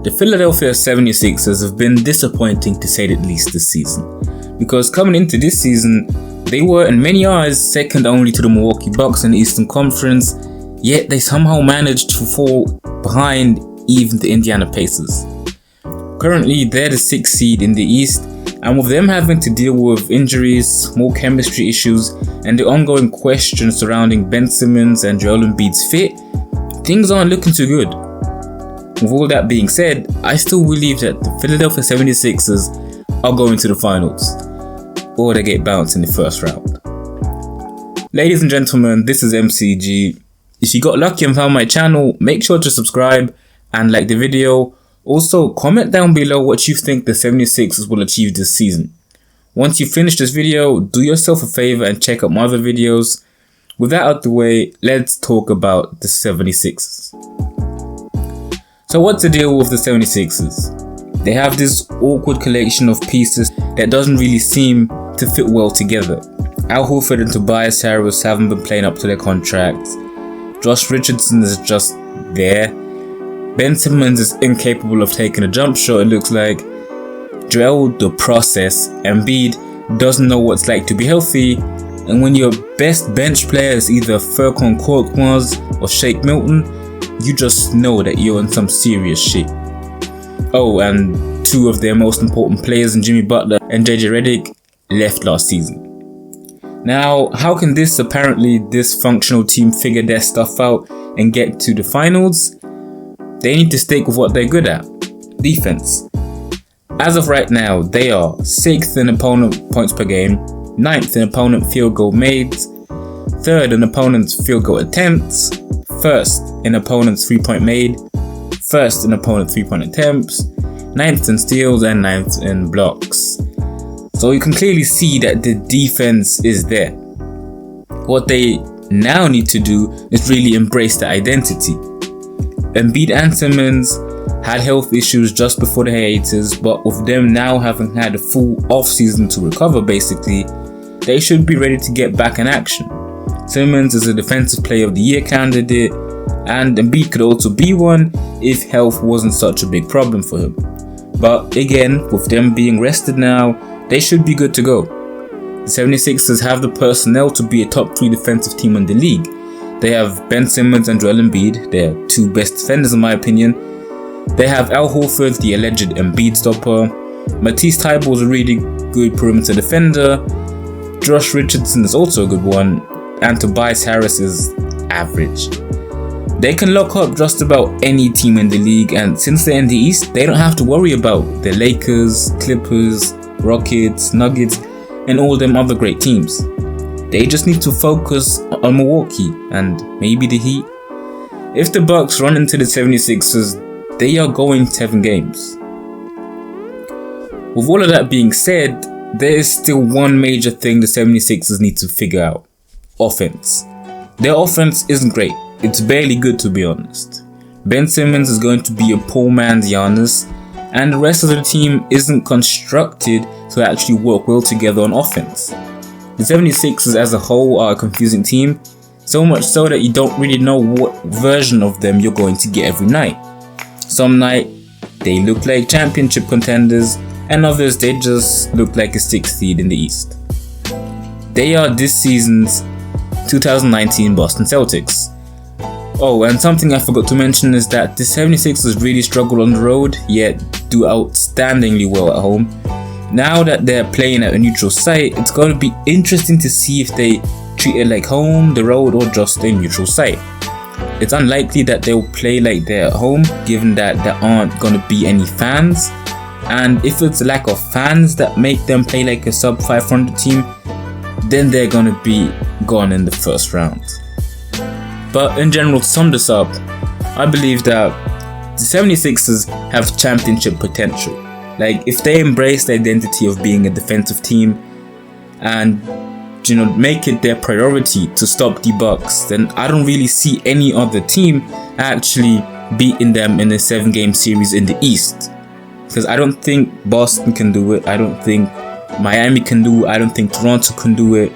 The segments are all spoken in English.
The Philadelphia 76ers have been disappointing to say the least this season, because coming into this season, they were in many eyes second only to the Milwaukee Bucks in the Eastern Conference, yet they somehow managed to fall behind even the Indiana Pacers. Currently, they're the 6th seed in the East, and with them having to deal with injuries, small chemistry issues, and the ongoing questions surrounding Ben Simmons and Joel Embiid's fit, things aren't looking too good. With all that being said, I still believe that the Philadelphia 76ers are going to the finals, or they get bounced in the first round. Ladies and gentlemen, this is MCG. If you got lucky and found my channel, make sure to subscribe and like the video. Also, comment down below what you think the 76ers will achieve this season. Once you finish this video, do yourself a favor and check out my other videos. With that out the way, let's talk about the 76ers. So what's the deal with the 76ers? They have this awkward collection of pieces that doesn't really seem to fit well together. Al Horford and Tobias Harris haven't been playing up to their contracts. Josh Richardson is just there. Ben Simmons is incapable of taking a jump shot, it looks like. Joel, the process. Embiid doesn't know what it's like to be healthy. And when your best bench player is either Furkan Korkmaz or Shake Milton, you just know that you're in some serious shit. Oh, and two of their most important players in Jimmy Butler and JJ Redick left last season. Now, how can this apparently dysfunctional team figure their stuff out and get to the finals? They need to stick with what they're good at, defense. As of right now, they are 6th in opponent points per game, 9th in opponent field goal made, 3rd in opponent's field goal attempts, 1st in opponent's 3-point made, 1st in opponent 3-point attempts, 9th in steals, and 9th in blocks. So you can clearly see that the defense is there. What they now need to do is really embrace the identity. Embiid and Simmons had health issues just before the hiatus, but with them now having had a full off-season to recover basically, they should be ready to get back in action. Simmons is a Defensive Player of the Year candidate, and Embiid could also be one if health wasn't such a big problem for him. But again, with them being rested now, they should be good to go. The 76ers have the personnel to be a top 3 defensive team in the league. They have Ben Simmons and Joel Embiid, they're 2 best defenders in my opinion. They have Al Horford, the alleged Embiid stopper. Matisse Thybulle is a really good perimeter defender. Josh Richardson is also a good one. And Tobias Harris is average. They can lock up just about any team in the league, and since they're in the East, they don't have to worry about the Lakers, Clippers, Rockets, Nuggets, and all them other great teams. They just need to focus on Milwaukee and maybe the Heat. If the Bucks run into the 76ers, they are going 7 games. With all of that being said, there is still one major thing the 76ers need to figure out. Offense. Their offense isn't great. It's barely good, to be honest. Ben Simmons is going to be a poor man's Giannis, and the rest of the team isn't constructed to actually work well together on offense. The 76ers as a whole are a confusing team, so much so that you don't really know what version of them you're going to get every night. Some night they look like championship contenders, and others they just look like a 6th seed in the East. They are this season's 2019 Boston Celtics. Oh, and something I forgot to mention is that the 76ers really struggle on the road, yet do outstandingly well at home. Now that they're playing at a neutral site, it's going to be interesting to see if they treat it like home, the road, or just a neutral site. It's unlikely that they'll play like they're at home, given that there aren't going to be any fans. And if it's a lack of fans that make them play like a sub 500 team, then they're going to be gone in the first round. But in general, to sum this up, I believe that the 76ers have championship potential. Like, if they embrace the identity of being a defensive team and, make it their priority to stop the Bucks, then I don't really see any other team actually beating them in a 7-game series in the East. Because I don't think Boston can do it. I don't think Miami can do it. I don't think Toronto can do it.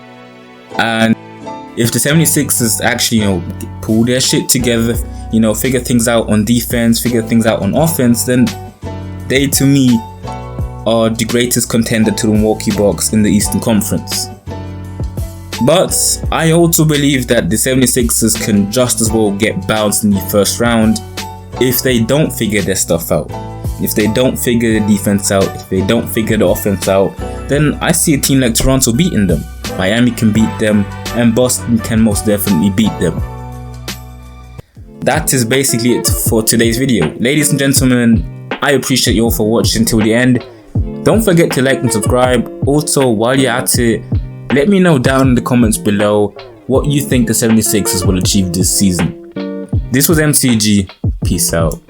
And if the 76ers actually, pull their shit together, figure things out on defense, figure things out on offense, then they, to me, are the greatest contender to the Milwaukee Bucks in the Eastern Conference. But I also believe that the 76ers can just as well get bounced in the first round if they don't figure their stuff out. If they don't figure the defense out, if they don't figure the offense out, then I see a team like Toronto beating them. Miami can beat them, and Boston can most definitely beat them. That is basically it for today's video. Ladies and gentlemen, I appreciate you all for watching till the end. Don't forget to like and subscribe. Also, while you're at it, let me know down in the comments below what you think the 76ers will achieve this season. This was MCG. Peace out.